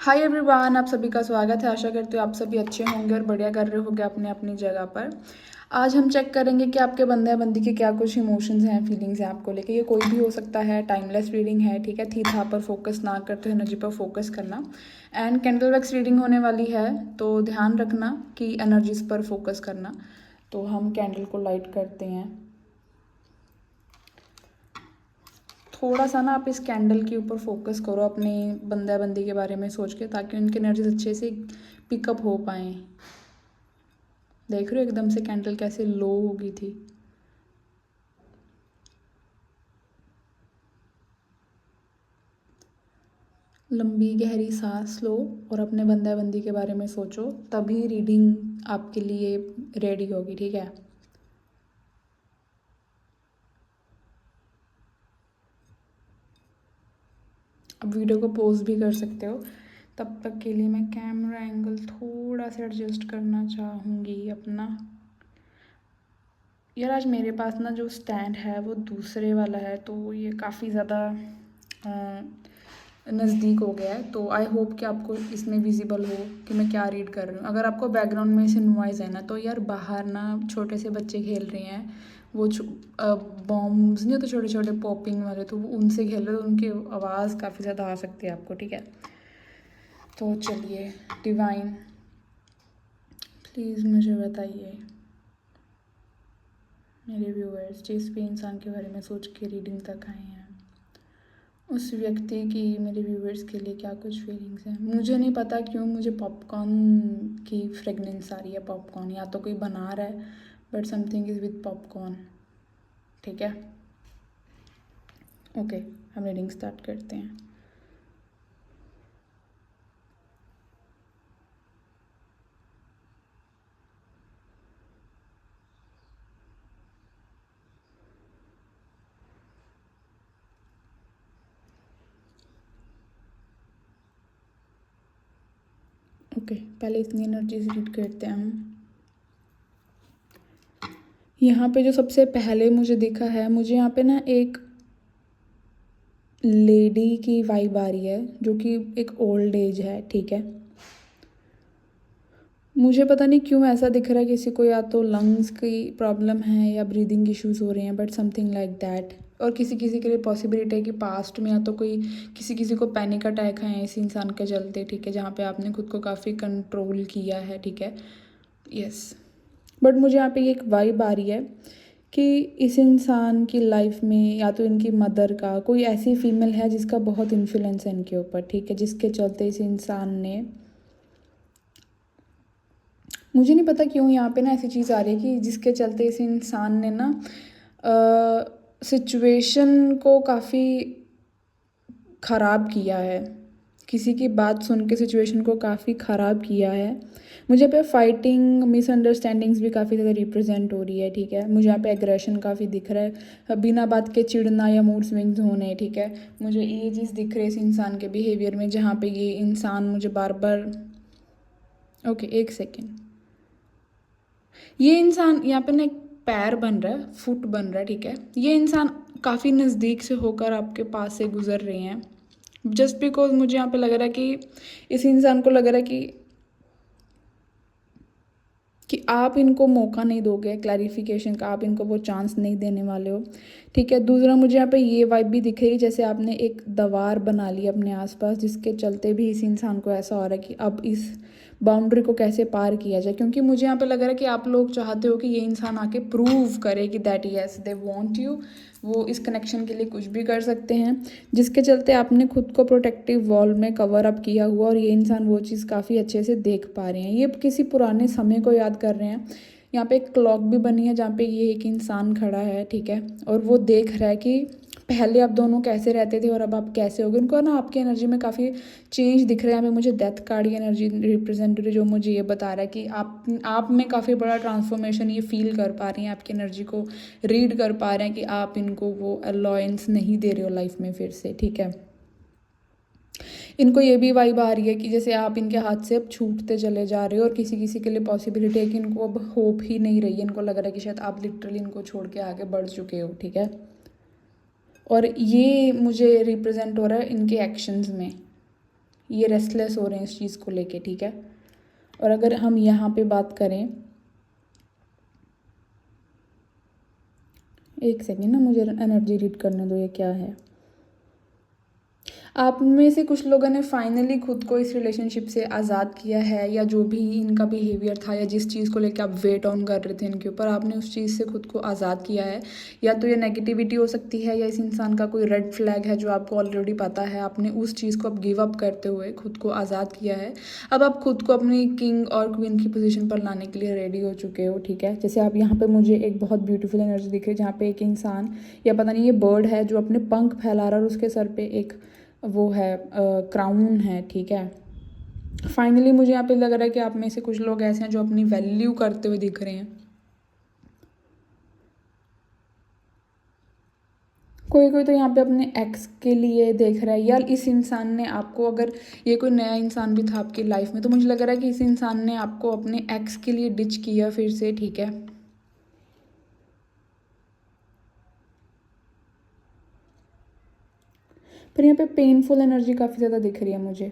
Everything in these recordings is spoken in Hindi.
हाय एवरीवन, आप सभी का स्वागत है। आशा करती हूँ आप सभी अच्छे होंगे और बढ़िया कर रहे होंगे अपने अपनी जगह पर। आज हम चेक करेंगे कि आपके बंदे या बंदी के क्या कुछ इमोशंस हैं, फीलिंग्स हैं आपको लेके। ये कोई भी हो सकता है, टाइमलेस रीडिंग है, ठीक है। थी था पर फोकस ना करते, एनर्जी पर फोकस करना। एंड कैंडल वैक्स रीडिंग होने वाली है, तो ध्यान रखना कि एनर्जीज पर फोकस करना। तो हम कैंडल को लाइट करते हैं। थोड़ा सा ना आप इस कैंडल के ऊपर फोकस करो अपने बंदा बंदी के बारे में सोच के, ताकि उनकी एनर्जीज अच्छे से पिकअप हो पाएँ। देख रहे हो एकदम से कैंडल कैसे लो हो गई थी। लंबी गहरी सांस लो और अपने बंदा बंदी के बारे में सोचो, तभी रीडिंग आपके लिए रेडी होगी, ठीक है। अब वीडियो को पॉज भी कर सकते हो। तब तक के लिए मैं कैमरा एंगल थोड़ा सा एडजस्ट करना चाहूँगी अपना। यार आज मेरे पास ना जो स्टैंड है वो दूसरे वाला है, तो ये काफ़ी ज़्यादा नज़दीक हो गया है। तो आई होप कि आपको इसमें विजिबल हो कि मैं क्या रीड कर रही हूँ। अगर आपको बैकग्राउंड में से नॉइज़ है ना, तो यार बाहर ना छोटे से बच्चे खेल रहे हैं। वो बॉम्ब्स नहीं होते छोटे छोटे पॉपिंग वाले, तो वो उनसे खेल रहे, तो उनकी आवाज़ काफ़ी ज़्यादा आ सकती है आपको, ठीक है। तो चलिए, डिवाइन प्लीज़ मुझे बताइए मेरे व्यूअर्स जिस भी इंसान के बारे में सोच के रीडिंग तक आए हैं, उस व्यक्ति की, मेरे व्यूअर्स के लिए क्या कुछ फीलिंग्स हैं। मुझे नहीं पता क्यों मुझे पॉपकॉर्न की फ्रेगनेंस आ रही है। पॉपकॉर्न या तो कोई बना रहा है, but something is with popcorn, ठीक है। ओके, हम रीडिंग स्टार्ट करते हैं। ओके, पहले इतनी एनर्जीज रीड करते हैं हम। यहाँ पे जो सबसे पहले मुझे दिखा है, मुझे यहाँ पे ना एक लेडी की वाइब आ रही है, जो कि एक ओल्ड एज है, ठीक है। मुझे पता नहीं क्यों ऐसा दिख रहा है किसी को या तो लंग्स की प्रॉब्लम है या ब्रीदिंग इश्यूज हो रहे हैं, बट समथिंग लाइक दैट। और किसी किसी के लिए पॉसिबिलिटी है कि पास्ट में या तो कोई किसी किसी को पैनिक अटैक है इस इंसान के चलते, ठीक है, जहाँ पे आपने खुद को काफ़ी कंट्रोल किया है, ठीक है। यस, बट मुझे यहाँ पे एक वाइब आ रही है कि इस इंसान की लाइफ में या तो इनकी मदर का कोई ऐसी फीमेल है जिसका बहुत इन्फ्लुएंस है इनके ऊपर, ठीक है, जिसके चलते इस इंसान ने, मुझे नहीं पता क्यों यहाँ पे ना ऐसी चीज़ आ रही है कि जिसके चलते इस इंसान ने ना सिचुएशन को काफ़ी ख़राब किया है। किसी की बात सुन के सिचुएशन को काफ़ी ख़राब किया है। मुझे पे फाइटिंग, मिसअंडरस्टैंडिंग्स भी काफ़ी ज़्यादा रिप्रेजेंट हो रही है, ठीक है। मुझे यहाँ पे एग्रेशन काफ़ी दिख रहा है, बिना बात के चिढ़ना या मूड स्विंग्स होने, ठीक है। मुझे ये चीज़ दिख रही है इस इंसान के बिहेवियर में, जहाँ पे ये इंसान मुझे बार बार, ओके एक सेकेंड, ये इंसान यहाँ पे ना एक पैर बन रहा है, फुट बन रहा है, ठीक है। ये इंसान काफ़ी नज़दीक से होकर आपके पास से गुजर रहे हैं। जस्ट बिकॉज मुझे यहाँ पे लग रहा है कि इस इंसान को लग रहा है कि आप इनको मौका नहीं दोगे क्लैरिफिकेशन का, आप इनको वो चांस नहीं देने वाले हो, ठीक है। दूसरा मुझे यहाँ पे ये वाइब भी दिख रही है जैसे आपने एक दीवार बना ली अपने आसपास, जिसके चलते भी इस इंसान को ऐसा हो रहा है कि अब इस बाउंड्री को कैसे पार किया जाए। क्योंकि मुझे यहाँ पे लग रहा है कि आप लोग चाहते हो कि ये इंसान आके प्रूव करे कि that yes they want you, वो इस कनेक्शन के लिए कुछ भी कर सकते हैं, जिसके चलते आपने खुद को प्रोटेक्टिव वॉल में कवर अप किया हुआ, और ये इंसान वो चीज़ काफ़ी अच्छे से देख पा रहे हैं। ये किसी पुराने समय को याद कर रहे हैं। यहाँ पे एक क्लॉक भी बनी है जहाँ पे ये एक इंसान खड़ा है, ठीक है, और वो देख रहा है कि पहले आप दोनों कैसे रहते थे और अब आप कैसे हो गए। उनको ना आपकी एनर्जी में काफ़ी चेंज दिख रहा है। यहाँ पे मुझे डेथ कार्ड की एनर्जी रिप्रेजेंटेटिव जो मुझे ये बता रहा है कि आप में काफ़ी बड़ा ट्रांसफॉर्मेशन ये फील कर पा रही हैं, आपकी एनर्जी को रीड कर पा रहे हैं कि आप इनको वो अलायंस नहीं दे रहे हो लाइफ में फिर से, ठीक है। इनको ये भी वाइब आ रही है कि जैसे आप इनके हाथ से अब छूटते चले जा रहे हो, और किसी किसी के लिए पॉसिबिलिटी है कि इनको अब होप ही नहीं रही है। इनको लग रहा है कि शायद आप लिटरली इनको छोड़ के आगे बढ़ चुके हो, ठीक है। और ये मुझे रिप्रेजेंट हो रहा है इनके एक्शंस में। ये रेस्टलेस हो रहे हैं इस चीज़ को लेके, ठीक है। और अगर हम यहाँ पे बात करें, एक सेकेंड ना, मुझे एनर्जी रीड करने दो, ये क्या है। आप में से कुछ लोगों ने फाइनली खुद को इस रिलेशनशिप से आज़ाद किया है, या जो भी इनका बिहेवियर था या जिस चीज़ को लेकर आप वेट ऑन कर रहे थे इनके ऊपर, आपने उस चीज़ से खुद को आज़ाद किया है। या तो ये नेगेटिविटी हो सकती है, या इस इंसान का कोई रेड फ्लैग है जो आपको ऑलरेडी पता है। आपने उस चीज़ को अब गिव अप करते हुए खुद को आज़ाद किया है। अब आप खुद को अपनी किंग और क्वीन की पोजीशन पर लाने के लिए रेडी हो चुके हो, ठीक है। जैसे आप यहाँ पे मुझे एक बहुत ब्यूटीफुल एनर्जी दिख रही है, जहाँ पे एक इंसान या पता नहीं ये बर्ड है जो अपने पंख फैला रहा है, और उसके सर पे एक वो है क्राउन है, ठीक है। फाइनली मुझे यहाँ पे लग रहा है कि आप में से कुछ लोग ऐसे हैं जो अपनी वैल्यू करते हुए दिख रहे हैं। कोई कोई तो यहाँ पे अपने एक्स के लिए देख रहा है, या इस इंसान ने आपको, अगर ये कोई नया इंसान भी था आपकी लाइफ में, तो मुझे लग रहा है कि इस इंसान ने आपको अपने एक्स के लिए डिच किया फिर से, ठीक है। पर यहाँ पे पेनफुल एनर्जी काफ़ी ज़्यादा दिख रही है मुझे।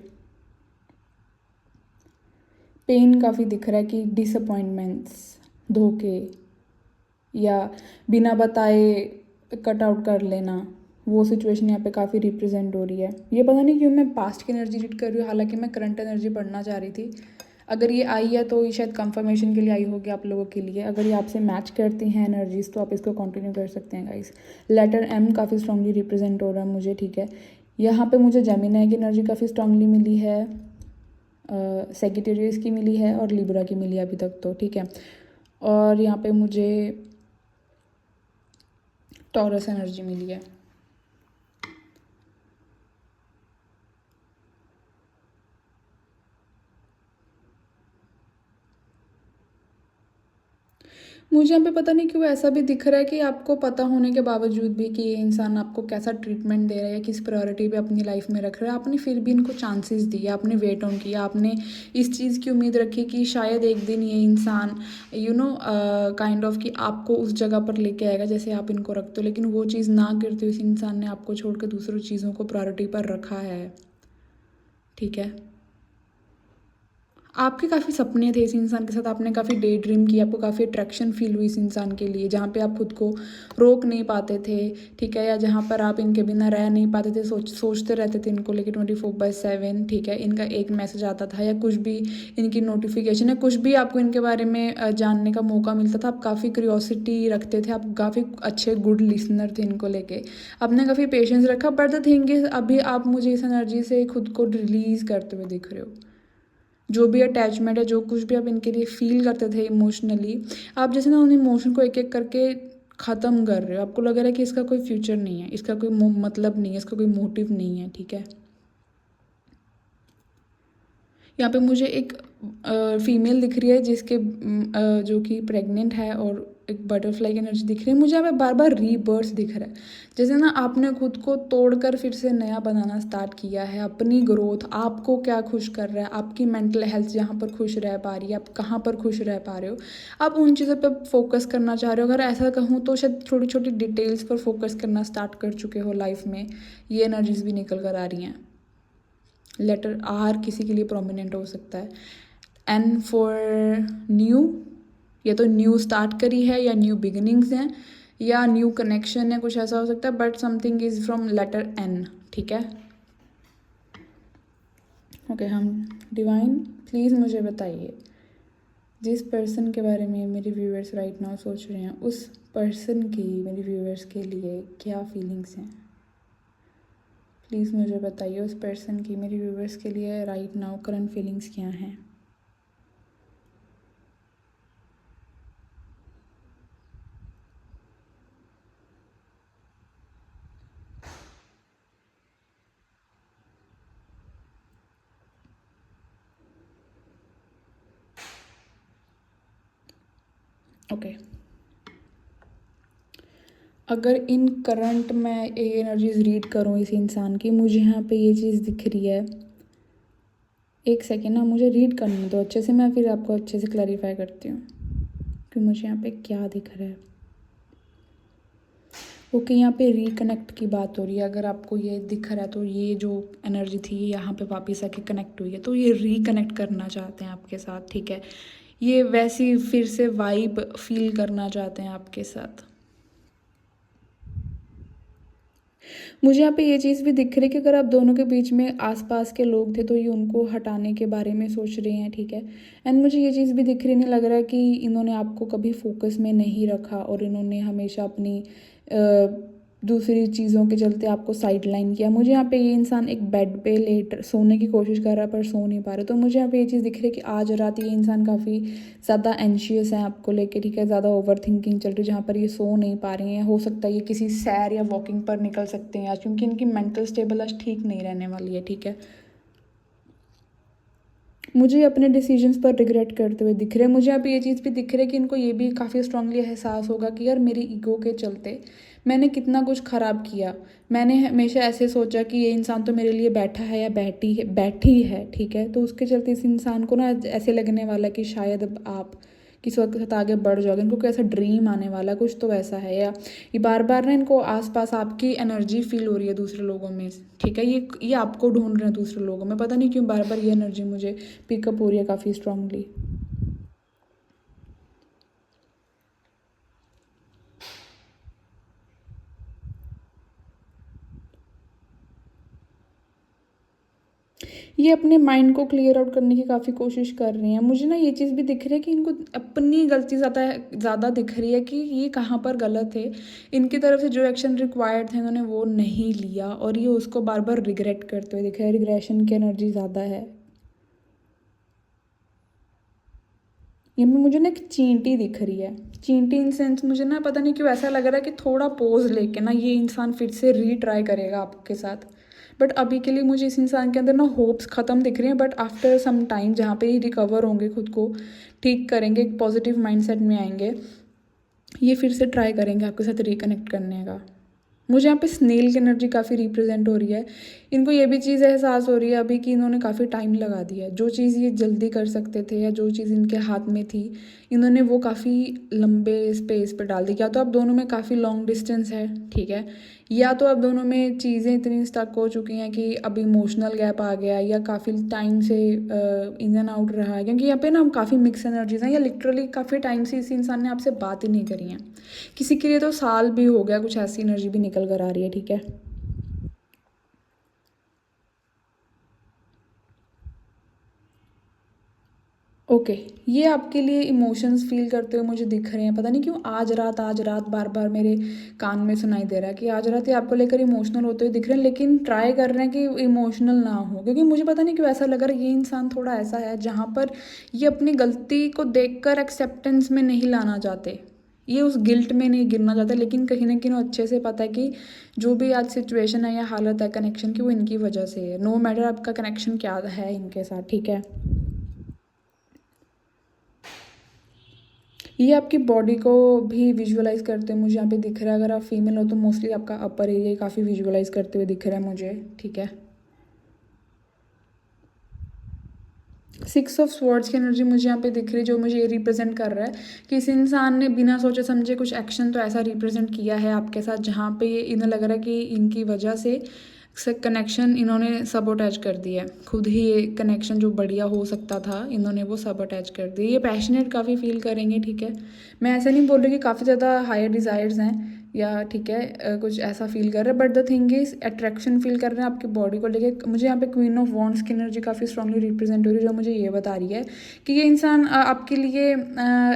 पेन काफ़ी दिख रहा है कि डिसअपॉइंटमेंट्स, धोखे, या बिना बताए कट आउट कर लेना, वो सिचुएशन यहाँ पे काफ़ी रिप्रेजेंट हो रही है। ये पता नहीं क्यों मैं पास्ट की एनर्जी रीड कर रही हूँ, हालांकि मैं करंट एनर्जी पढ़ना चाह रही थी। अगर ये आई है तो ये शायद कंफर्मेशन के लिए आई होगी आप लोगों के लिए। अगर ये आपसे मैच करती हैं एनर्जीज तो आप इसको कंटिन्यू कर सकते हैं गाइस। लेटर एम काफ़ी स्ट्रांगली रिप्रेजेंट हो रहा है मुझे, ठीक है। यहाँ पे मुझे जेमिनी की एनर्जी काफ़ी स्ट्रांगली मिली है, सेजिटेरियस की मिली है, और लिब्रा की मिली है अभी तक तो, ठीक है। और यहाँ पे मुझे टॉरस एनर्जी मिली है। मुझे यहाँ पे पता नहीं क्यों ऐसा भी दिख रहा है कि आपको पता होने के बावजूद भी कि ये इंसान आपको कैसा ट्रीटमेंट दे रहा है या किस प्रायोरिटी पे अपनी लाइफ में रख रहा है, आपने फिर भी इनको चांसेस दिए, आपने वेट ऑन किया, आपने इस चीज़ की उम्मीद रखी कि शायद एक दिन ये इंसान काइंड ऑफ कि आपको उस जगह पर लेके आएगा जैसे आप इनको रखते हो। लेकिन वो चीज़ ना करते हुए इस इंसान ने आपको छोड़ कर दूसरों चीज़ों को प्रायोरिटी पर रखा है, ठीक है। आपके काफ़ी सपने थे इस इंसान के साथ, आपने काफ़ी डे ड्रीम किया, आपको काफ़ी अट्रैक्शन फील हुई इस इंसान के लिए, जहाँ पे आप खुद को रोक नहीं पाते थे, ठीक है। या जहाँ पर आप इनके बिना रह नहीं पाते थे, सोचते रहते थे इनको लेके 24/7, ठीक है। इनका एक मैसेज आता था या कुछ भी, इनकी नोटिफिकेशन या कुछ भी आपको इनके बारे में जानने का मौका मिलता था, आप काफ़ी क्यूरियोसिटी रखते थे, आप काफ़ी अच्छे गुड लिसनर थे इनको लेके, आपने काफ़ी पेशेंस रखा। बट द थिंग इज अभी आप मुझे इस एनर्जी से खुद को रिलीज़ करते हुए दिख रहे हो। जो भी अटैचमेंट है, जो कुछ भी आप इनके लिए फील करते थे इमोशनली, आप जैसे ना उन इमोशन को एक एक करके ख़त्म कर रहे हो। आपको लग रहा है कि इसका कोई फ्यूचर नहीं है, इसका कोई मतलब नहीं है, इसका कोई मोटिव नहीं है, ठीक है। यहाँ पे मुझे एक फीमेल दिख रही है जिसके जो कि प्रेग्नेंट है, और एक बटरफ्लाई की एनर्जी दिख रही है मुझे। यहाँ पे बार बार रीबर्थ दिख रहा है, जैसे ना आपने खुद को तोड़कर फिर से नया बनाना स्टार्ट किया है। अपनी ग्रोथ, आपको क्या खुश कर रहा है, आपकी मेंटल हेल्थ जहाँ पर खुश रह पा रही है, आप कहाँ पर खुश रह पा रहे हो, आप उन चीज़ों पर फोकस करना चाह रहे हो। अगर ऐसा कहूँ तो शायद छोटी छोटी डिटेल्स पर फोकस करना स्टार्ट कर चुके हो लाइफ में, ये एनर्जीज भी निकल कर आ रही हैं। लेटर आर किसी के लिए प्रोमिनेंट हो सकता है। एन फॉर न्यू, या तो न्यू स्टार्ट करी है, या न्यू बिगिनिंग्स हैं, या न्यू कनेक्शन है, कुछ ऐसा हो सकता है। But something is from letter N, ठीक है। ओके, हम डिवाइन प्लीज़ मुझे बताइए, जिस पर्सन के बारे में मेरे व्यूअर्स राइट नाउ सोच रहे हैं, उस पर्सन की मेरे व्यूअर्स के लिए क्या फीलिंग्स हैं। प्लीज़ मुझे बताइए उस पर्सन की मेरे व्यूअर्स के लिए राइट नाउ करंट फीलिंग्स क्या हैं। ओके, अगर इन करंट मैं ये एनर्जीज रीड करूँ इस इंसान की, मुझे यहाँ पे ये चीज़ दिख रही है। एक सेकेंड ना, मुझे रीड करने दो अच्छे से, मैं फिर आपको अच्छे से क्लैरिफाई करती हूँ कि मुझे यहाँ पे क्या दिख रहा है। ओके, यहाँ पे रिकनेक्ट की बात हो रही है। अगर आपको ये दिख रहा है तो ये जो एनर्जी थी ये यहाँ पे वापस आके कनेक्ट हुई है, तो ये रिकनेक्ट करना चाहते हैं आपके साथ, ठीक है। ये वैसी फिर से वाइब फील करना चाहते हैं आपके साथ। मुझे यहाँ पे ये चीज़ भी दिख रही है कि अगर आप दोनों के बीच में आसपास के लोग थे तो ये उनको हटाने के बारे में सोच रहे हैं, ठीक है। एंड मुझे ये चीज़ भी दिख रही, नहीं लग रहा है कि इन्होंने आपको कभी फोकस में नहीं रखा और इन्होंने हमेशा अपनी दूसरी चीज़ों के चलते आपको साइड लाइन किया। मुझे यहाँ पे ये इंसान एक बेड पे लेट सोने की कोशिश कर रहा है पर सो नहीं पा रहा। तो मुझे यहाँ पे ये चीज़ दिख रही है कि आज रात ये इंसान काफ़ी ज़्यादा एंशियस है आपको लेके, ठीक है। ज़्यादा ओवर थिंकिंग चल रही है, जहाँ पर ये सो नहीं पा रही हैं। हो सकता है ये किसी सैर या वॉकिंग पर निकल सकते हैं आज, क्योंकि इनकी मेंटल स्टेबल आज ठीक नहीं रहने वाली है, ठीक है। मुझे अपने डिसीजंस पर रिग्रेट करते हुए दिख रहे हैं। मुझे अब ये चीज़ भी दिख रहा है कि इनको ये भी काफ़ी स्ट्रांगली एहसास होगा कि यार मेरी ईगो के चलते मैंने कितना कुछ ख़राब किया। मैंने हमेशा ऐसे सोचा कि ये इंसान तो मेरे लिए बैठा है या बैठी है, ठीक है। तो उसके चलते इस इंसान को ना ऐसे लगने वाला कि शायद अब आप किसी वक्त साथ आगे बढ़ जाओगे। इनको कैसा ड्रीम आने वाला कुछ तो वैसा है, या ये बार बार ना इनको आसपास आपकी एनर्जी फील हो रही है दूसरे लोगों में, ठीक है। ये आपको ढूंढ रहे हैं दूसरे लोगों में, पता नहीं क्यों बार बार ये एनर्जी मुझे पिकअप हो रही है काफ़ी स्ट्रांगली। ये अपने माइंड को क्लियर आउट करने की काफ़ी कोशिश कर रही हैं। मुझे ना ये चीज़ भी दिख रही है कि इनको अपनी गलती ज़्यादा ज़्यादा दिख रही है कि ये कहाँ पर गलत है। इनकी तरफ से जो एक्शन रिक्वायर्ड थे इन्होंने वो नहीं लिया और ये उसको बार बार रिग्रेट करते हुए दिख रहे हैं। रिग्रेशन की एनर्जी ज़्यादा है। ये में मुझे ना एक चींटी दिख रही है। चींटी इन सेंस मुझे ना पता नहीं क्यों ऐसा लग रहा है कि थोड़ा पोज लेके ना ये इंसान फिर से रीट्राई करेगा आपके साथ। बट अभी के लिए मुझे इस इंसान के अंदर ना होप्स ख़त्म दिख रही हैं। बट आफ्टर सम टाइम जहाँ पे ये रिकवर होंगे, खुद को ठीक करेंगे, एक पॉजिटिव माइंडसेट में आएंगे, ये फिर से ट्राई करेंगे आपके साथ रिकनेक्ट करने का। मुझे यहाँ पे स्नेल की एनर्जी काफ़ी रिप्रेजेंट हो रही है। इनको ये भी चीज़ एहसास हो रही है अभी कि इन्होंने काफ़ी टाइम लगा दिया है। जो चीज़ ये जल्दी कर सकते थे या जो चीज़ इनके हाथ में थी, इन्होंने वो काफ़ी लंबे स्पेस पे डाल दी। या तो आप दोनों में काफ़ी लॉन्ग डिस्टेंस है, ठीक है, या तो आप दोनों में चीज़ें इतनी स्टक हो चुकी हैं कि अब इमोशनल गैप आ गया या काफ़ी टाइम से इन एंड आउट रहा है। क्योंकि यहाँ पे ना काफ़ी मिक्स एनर्जीज हैं, या लिटरली काफ़ी टाइम से इस इंसान ने आपसे बात ही नहीं करी है। किसी के लिए तो साल भी हो गया, कुछ ऐसी एनर्जी भी निकल कर आ रही है, ठीक है। ओके, ये आपके लिए इमोशंस फील करते हुए मुझे दिख रहे हैं। पता नहीं क्यों आज रात बार बार मेरे कान में सुनाई दे रहा है कि आज रात ये आपको लेकर इमोशनल होते हुए दिख रहे हैं, लेकिन ट्राई कर रहे हैं कि इमोशनल ना हो। क्योंकि मुझे पता नहीं क्यों ऐसा लग रहा है ये इंसान थोड़ा ऐसा है जहाँ पर ये अपनी गलती को देखकर एक्सेप्टेंस में नहीं लाना चाहते, ये उस गिल्ट में नहीं गिरना चाहते, लेकिन कहीं ना कहीं अच्छे से पता है कि जो भी आज सिचुएशन है या हालत है कनेक्शन की, वो इनकी वजह से है। नो मैटर आपका कनेक्शन क्या है इनके साथ, ठीक है। ये आपकी बॉडी को भी विजुअलाइज करते हुए मुझे यहाँ पे दिख रहा है। अगर आप फीमेल हो तो मोस्टली आपका अपर एरिया काफ़ी विजुअलाइज करते हुए दिख रहा है मुझे, ठीक है। 6 ऑफ स्वॉर्ड्स की एनर्जी मुझे यहाँ पे दिख रही है, जो मुझे ये रिप्रेजेंट कर रहा है कि इस इंसान ने बिना सोचे समझे कुछ एक्शन तो ऐसा रिप्रेजेंट किया है आपके साथ जहाँ पे ये इन्हें लग रहा है कि इनकी वजह से कनेक्शन इन्होंने सब अटैच कर दिया है। खुद ही ये कनेक्शन जो बढ़िया हो सकता था इन्होंने वो सब अटैच कर दिया। ये पैशनेट काफ़ी फील करेंगे, ठीक है। मैं ऐसा नहीं बोल रही कि काफ़ी ज़्यादा हायर डिज़ायर्स हैं या ठीक है कुछ ऐसा फील कर रहे हैं, but the thing is attraction feel कर रहे हैं आपकी बॉडी को लेके। मुझे यहाँ पे क्वीन ऑफ वॉन्ड्स की एनर्जी काफ़ी स्ट्रांगली रिप्रेजेंट हो रही है, जो मुझे ये बता रही है कि ये इंसान आपके लिए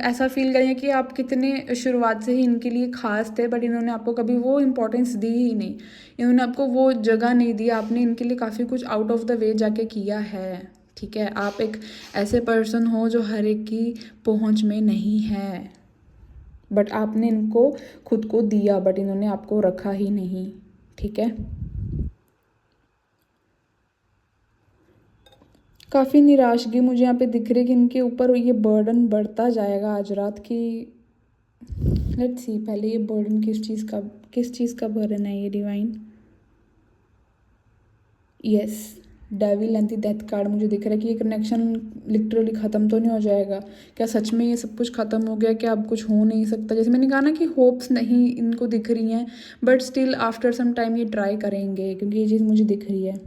ऐसा फील करेंगे कि आप कितने शुरुआत से ही इनके लिए खास थे, बट इन्होंने आपको कभी वो इंपॉर्टेंस दी ही नहीं, इन्होंने आपको वो जगह नहीं दी। आपने इनके लिए काफ़ी कुछ आउट ऑफ द वे जाके किया है, ठीक है। आप एक ऐसे पर्सन हो जो हर एक की पहुँच में नहीं है, बट आपने इनको खुद को दिया, बट इन्होंने आपको रखा ही नहीं, ठीक है। काफ़ी निराशगी मुझे यहाँ पे दिख रही है कि इनके ऊपर ये बर्डन बढ़ता जाएगा आज रात की। लेट्स सी पहले ये बर्डन किस चीज़ का बर्डन है ये divine. Yes, devil and the death card मुझे दिख रहा है कि ये कनेक्शन लिटरली ख़त्म तो नहीं हो जाएगा। क्या सच में ये सब कुछ ख़त्म हो गया? क्या अब कुछ हो नहीं सकता? जैसे मैंने कहा ना कि होप्स नहीं इनको दिख रही हैं, but still after some time ये ट्राई करेंगे, क्योंकि ये चीज़ मुझे दिख रही है।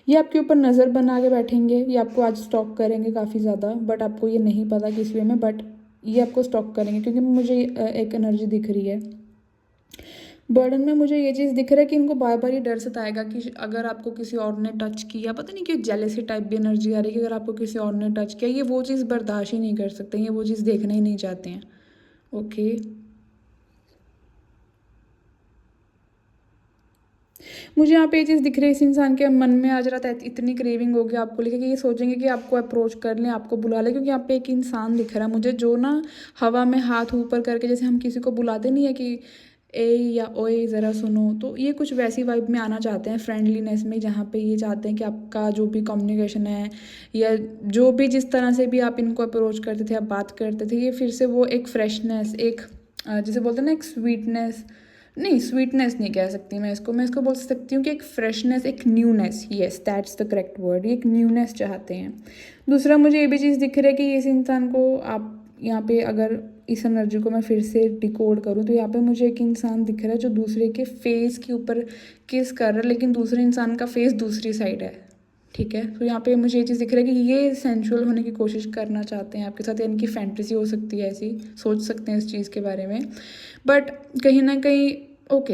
ये आपके ऊपर नज़र बना के बैठेंगे, ये आपको आज स्टॉक करेंगे काफ़ी ज़्यादा, बट आपको ये नहीं पता किस वे में, बट ये आपको स्टॉक करेंगे, क्योंकि मुझे एक एनर्जी दिख रही है। बर्डन में मुझे ये चीज़ दिख रहा है कि इनको बार बार ये डर सताएगा कि अगर आपको किसी और ने टच किया, पता नहीं क्यों जेलेसी टाइप भी एनर्जी आ रही है कि अगर आपको किसी और ने टच किया, ये वो चीज़ बर्दाश्त ही नहीं कर सकते, ये वो चीज़ देखना ही नहीं चाहते हैं। ओके, मुझे यहाँ पे ये चीज़ दिख रही है, इस इंसान के मन में आज रात इतनी क्रेविंग होगी आपको लेके कि ये सोचेंगे कि आपको अप्रोच कर लें, आपको बुला लें, क्योंकि यहाँ पे एक इंसान दिख रहा है मुझे जो ना हवा में हाथ ऊपर करके, जैसे हम किसी को बुलाते नहीं है कि ए या ओए ज़रा सुनो, तो ये कुछ वैसी वाइब में आना चाहते हैं, फ्रेंडलीनेस में, जहाँ पे ये चाहते हैं कि आपका जो भी कम्युनिकेशन है या जो भी जिस तरह से भी आप इनको अप्रोच करते थे, आप बात करते थे, ये फिर से वो एक फ्रेशनेस, एक जैसे बोलते हैं ना एक स्वीटनेस, नहीं स्वीटनेस नहीं कह सकती मैं इसको बोल सकती हूँ कि एक फ्रेशनेस, एक newness, yes that's the correct word, एक न्यूनेस चाहते हैं। दूसरा मुझे ये भी चीज़ दिख रहा है कि इस इंसान को आप यहाँ पे, अगर इस एनर्जी को मैं फिर से डिकोड करूँ तो यहाँ पे मुझे एक इंसान दिख रहा है जो दूसरे के फेस के ऊपर किस कर रहा है, लेकिन दूसरे इंसान का फेस दूसरी साइड है, ठीक है। तो यहाँ पे मुझे ये चीज़ दिख रहा है कि ये सेंसुअल होने की कोशिश करना चाहते हैं आपके साथ, या इनकी फैंटेसी हो सकती है, ऐसी सोच सकते हैं इस चीज़ के बारे में, बट कहीं ना कहीं ओके,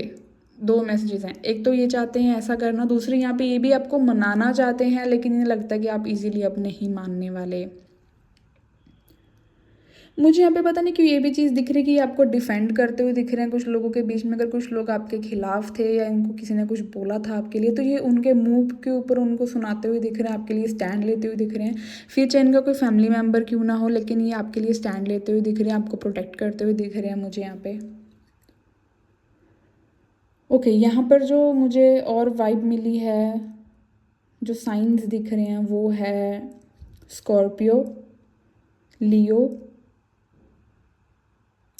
दो मैसेजेस हैं, एक तो ये चाहते हैं ऐसा करना, दूसरी यहाँ पे ये भी आपको मनाना चाहते हैं, लेकिन इन्हें लगता है कि आप इजीली अब नहीं मानने वाले। मुझे यहाँ पे पता नहीं क्यों ये भी चीज़ दिख रही है कि ये आपको डिफेंड करते हुए दिख रहे हैं कुछ लोगों के बीच में, अगर कुछ लोग आपके खिलाफ थे या इनको किसी ने कुछ बोला था आपके लिए, तो ये उनके मुंह के ऊपर उनको सुनाते हुए दिख रहे हैं, आपके लिए स्टैंड लेते हुए दिख रहे हैं, फिर चाहे इनका कोई फैमिली मेम्बर क्यों ना हो, लेकिन ये आपके लिए स्टैंड लेते हुए दिख रहे हैं, आपको प्रोटेक्ट करते हुए दिख रहे हैं मुझे यहाँ पे। ओके, यहाँ पर जो मुझे और वाइब मिली है, जो साइंस दिख रहे हैं वो है स्कॉर्पियो, लियो,